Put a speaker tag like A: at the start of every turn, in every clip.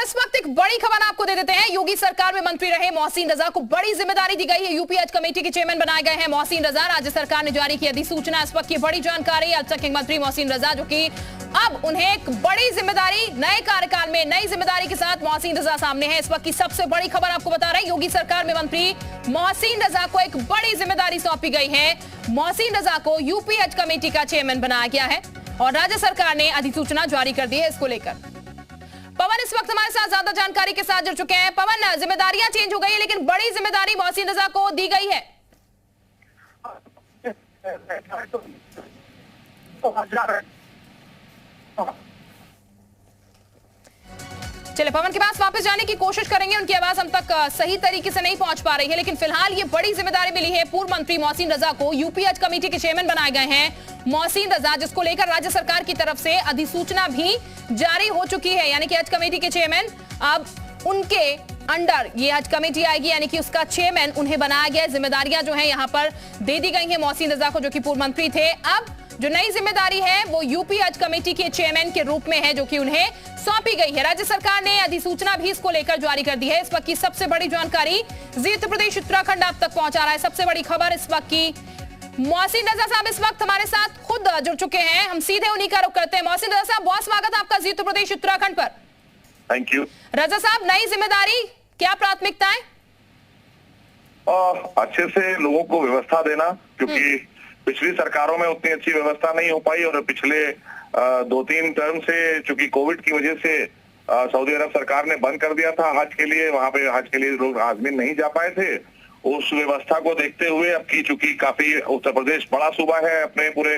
A: इस वक्त एक बड़ी खबर आपको दे देते हैं। योगी सरकार में मंत्री रहे मोहसिन रजा को बड़ी जिम्मेदारी दी गई है। यूपी हज कमेटी के चेयरमैन बनाए गए हैं मोहसिन रजा। राज्य सरकार ने जारी की अधिसूचना। इस वक्त की बड़ी जानकारी। अल्पसंख्यक मंत्री मोहसिन रजा, जो कि अब उन्हें एक बड़ी जिम्मेदारी, नए कार्यकाल में नई जिम्मेदारी के साथ मोहसिन रजा सामने है। इस वक्त की सबसे बड़ी खबर आपको बता रहे हैं, योगी सरकार में मंत्री मोहसिन रजा को एक बड़ी जिम्मेदारी सौंपी गई है। मोहसिन रजा को यूपी हज कमेटी का चेयरमैन बनाया गया है और राज्य सरकार ने अधिसूचना जारी कर दी है इसको लेकर। पवन इस वक्त हमारे साथ ज्यादा जानकारी के साथ जुड़ चुके हैं। पवन, जिम्मेदारियां चेंज हो गई है लेकिन बड़ी जिम्मेदारी मोहसिन रजा को दी गई है। चले पवन के पास वापस जाने की कोशिश करेंगे। उनकी आवाज हम तक सही तरीके से नहीं पहुंच पा रही है, लेकिन फिलहाल ये बड़ी जिम्मेदारी मिली है पूर्व मंत्री मोहसिन रजा को। यूपी हज कमेटी के चेयरमैन बनाए गए हैं मोहसिन रजा, जिसको लेकर राज्य सरकार की तरफ से अधिसूचना भी जारी हो चुकी है। यानी कि हज कमेटी के चेयरमैन अब उनके अंडर ये हज कमेटी आएगी, यानी कि उसका चेयरमैन उन्हें बनाया गया। जिम्मेदारियां जो है यहाँ पर दे दी गई है मोहसिन रजा को, जो कि पूर्व मंत्री थे। अब जो नई जिम्मेदारी है वो यूपी हज कमेटी के चेयरमैन के रूप में है, जो कि उन्हें सौंपी गई है। राज्य सरकार ने अधिसूचना भी इसको लेकर जारी कर दी है। इस वक्त की सबसे बड़ी जानकारी जी उत्तर प्रदेश उत्तराखंड आप तक पहुंचा रहा है। सबसे बड़ी खबर इस वक्त की। मोहसिन रजा साहब इस वक्त हमारे साथ खुद जुड़ चुके हैं, हम सीधे उन्हीं का रुख करते हैं। मोहसिन रजा साहब, बहुत स्वागत है आपका जी उत्तर प्रदेश उत्तराखंड पर।
B: Thank you.
A: रजा साहब, नई जिम्मेदारी, क्या प्राथमिकताएं?
B: अच्छे से लोगों को व्यवस्था देना, क्योंकि पिछली सरकारों में उतनी अच्छी व्यवस्था नहीं हो पाई और पिछले 2-3 टर्म से चूंकि कोविड की वजह से सऊदी अरब सरकार ने बंद कर दिया था हज के लिए, वहां पे हज के लिए लोग आजमीन नहीं जा पाए थे। उस व्यवस्था को देखते हुए अब की चूंकि काफी उत्तर प्रदेश बड़ा सूबा है अपने पूरे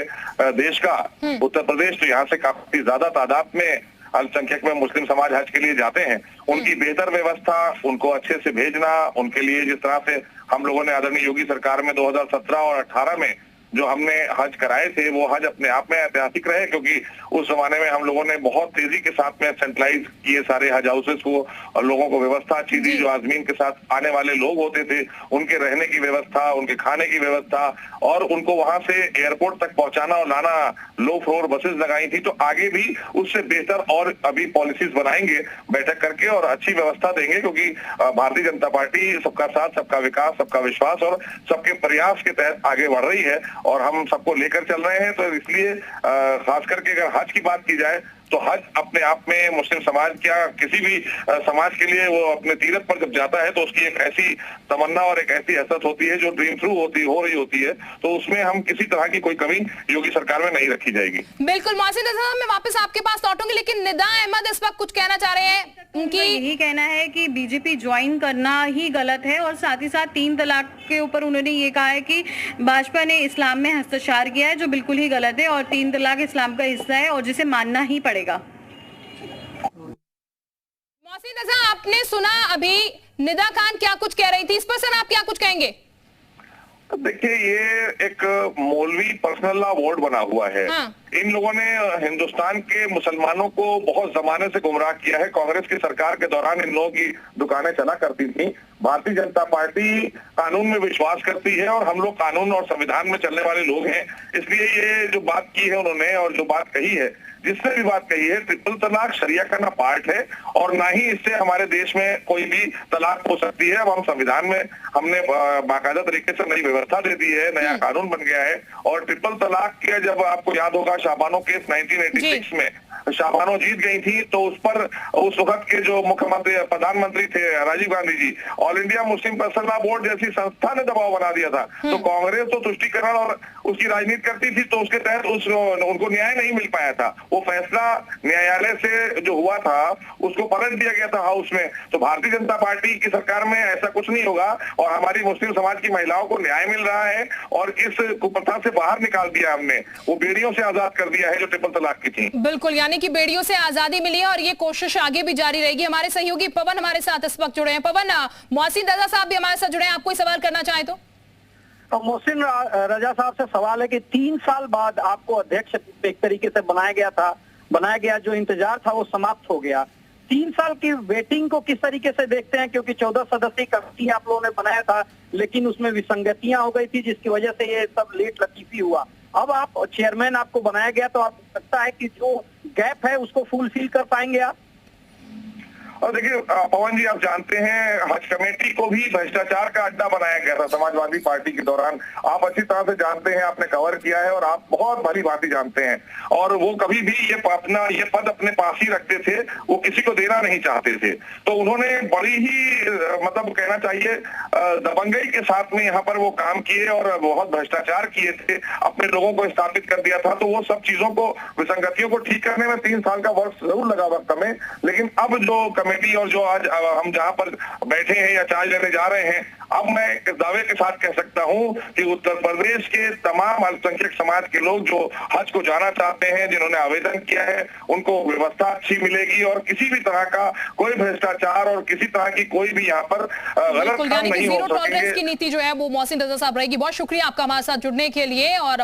B: देश का, उत्तर प्रदेश, तो यहाँ से काफी ज्यादा तादाद में अल्पसंख्यक में मुस्लिम समाज हज के लिए जाते हैं। उनकी बेहतर व्यवस्था, उनको अच्छे से भेजना, उनके लिए जिस तरह से हम लोगों ने आदरणीय योगी सरकार में 2017 और 18 में जो हमने हज कराए थे, वो हज अपने आप में ऐतिहासिक रहे, क्योंकि उस जमाने में हम लोगों ने बहुत तेजी के साथ में सेंट्रलाइज किए सारे हज हाउसेस को और लोगों को व्यवस्था अच्छी दी। जो आजमीन के साथ आने वाले लोग होते थे उनके रहने की व्यवस्था, उनके खाने की व्यवस्था और उनको वहां से एयरपोर्ट तक पहुंचाना और लाना, लो फ्लोर बसेस लगाई थी। तो आगे भी उससे बेहतर और अभी पॉलिसीज बनाएंगे बैठक करके और अच्छी व्यवस्था देंगे, क्योंकि भारतीय जनता पार्टी सबका साथ, सबका विकास, सबका विश्वास और सबके प्रयास के तहत आगे बढ़ रही है और हम सबको लेकर चल रहे हैं। तो इसलिए खास करके अगर हज की बात की जाए तो हज अपने आप में मुस्लिम समाज क्या किसी भी समाज के लिए वो अपने तीरथ पर जब जाता है तो उसकी एक ऐसी तमन्ना और एक ऐसी हसरत होती है जो ड्रीम थ्रू हो रही होती है। तो उसमें हम किसी तरह की कोई कमी योगी सरकार में नहीं रखी जाएगी।
A: बिल्कुल मोहसिन रजा, मैं वापस आपके पास लौटूंगी, लेकिन निदा अहमद इस वक्त कुछ कहना चाह रहे हैं।
C: उनकी यही कहना है कि बीजेपी ज्वाइन करना ही गलत है और साथ ही साथ 3 तलाक के ऊपर उन्होंने ये कहा है कि भाजपा ने इस्लाम में हस्तक्षेप किया है, जो बिल्कुल ही गलत है और 3 तलाक इस्लाम का हिस्सा है और जिसे मानना ही पड़ेगा।
A: मोहसिन रजा, आपने सुना अभी निदा खान क्या कुछ कह रही थी, इस पर सर आप क्या कुछ कहेंगे?
B: देखिए, ये एक मौलवी पर्सनल लॉ बोर्ड बना हुआ है। इन लोगों ने हिंदुस्तान के मुसलमानों को बहुत जमाने से गुमराह किया है। कांग्रेस की सरकार के दौरान इन लोगों की दुकानें चला करती थी। भारतीय जनता पार्टी कानून में विश्वास करती है और हम लोग कानून और संविधान में चलने वाले लोग हैं। इसलिए ये जो बात की है उन्होंने और जो बात कही है, जिसने भी बात कही है, ट्रिपल तलाक शरिया का ना पार्ट है और ना ही इससे हमारे देश में कोई भी तलाक हो सकती है। अब हम संविधान में हमने बाकायदा तरीके से नई व्यवस्था दे दी है, नया कानून बन गया है। और ट्रिपल तलाक के, जब आपको याद होगा शाबानो केस 1986 में शाबानो जीत गई थी, तो उस पर उस वक्त के जो मुख्यमंत्री प्रधानमंत्री थे Rajiv Gandhi ji, All India Muslim Personal Law Board जैसी संस्था ने दबाव बना दिया था। तो कांग्रेस तो तुष्टीकरण और उसकी राजनीति करती थी, तो उसके तहत उनको न्याय नहीं मिल पाया था। वो फैसला न्यायालय से जो हुआ था उसको पलट दिया गया था हाउस में। तो भारतीय जनता पार्टी की सरकार में ऐसा कुछ नहीं होगा और हमारी मुस्लिम समाज की महिलाओं को न्याय मिल रहा है और इस कुप्रथा से बाहर निकाल दिया हमने, वो बेड़ियों से आजाद कर दिया है जो ट्रिपल तलाक की थी।
A: बिल्कुल, यानी कि बेड़ियों से आजादी मिली है और ये कोशिश आगे भी जारी रहेगी। हमारे सहयोगी पवन हमारे साथ इस वक्त जुड़े हैं। पवन, मोहसिन रजा साहब भी हमारे साथ जुड़े हैं, आप कोई सवाल करना चाहें तो?
D: मोहसिन रजा साहब से सवाल है कि 3 साल बाद आपको अध्यक्ष एक तरीके से बनाया गया, जो इंतजार था वो समाप्त हो गया। 3 साल की वेटिंग को किस तरीके से देखते हैं, क्योंकि 14 सदस्यीय कमेटी आप लोगों ने बनाया था लेकिन उसमें विसंगतियां हो गई थी जिसकी वजह से ये सब लेट लतीफी हुआ। अब आप चेयरमैन आपको बनाया गया तो आपको लगता है कि जो गैप है उसको फुलफिल कर पाएंगे आप?
B: और देखिए पवन जी, आप जानते हैं हज कमेटी को भी भ्रष्टाचार का अड्डा बनाया गया था समाजवादी पार्टी के दौरान। आप अच्छी तरह से जानते हैं, आपने कवर किया है और आप बहुत भली भांति जानते हैं। और वो कभी भी ये पद अपने पास ही रखते थे, वो किसी को देना नहीं चाहते थे। तो उन्होंने बड़ी ही मतलब कहना चाहिए दबंगई के साथ में यहाँ पर वो काम किए और बहुत भ्रष्टाचार किए थे, अपने लोगों को स्थापित कर दिया था। तो वो सब चीजों को, विसंगतियों को ठीक करने में 3 साल का वक्त जरूर लगा वक्त हमें। लेकिन अब जो कमेटी और जो आज हम जहां पर बैठे हैं या चार्ज लेने जा रहे हैं, अब मैं इस दावे के साथ कह सकता हूं कि उत्तर प्रदेश के तमाम अल्पसंख्यक समाज के लोग जो हज को जाना चाहते हैं, जिन्होंने आवेदन किया है, उनको व्यवस्था अच्छी मिलेगी और किसी भी तरह का कोई भ्रष्टाचार और किसी तरह की कोई भी यहाँ पर गलत काम नहीं हो सकेंगे।
A: जीरो टॉलरेंस की नीति जो है वो मोहसिन रजा साहब रहेगी। बहुत शुक्रिया आपका हमारे साथ जुड़ने के लिए। और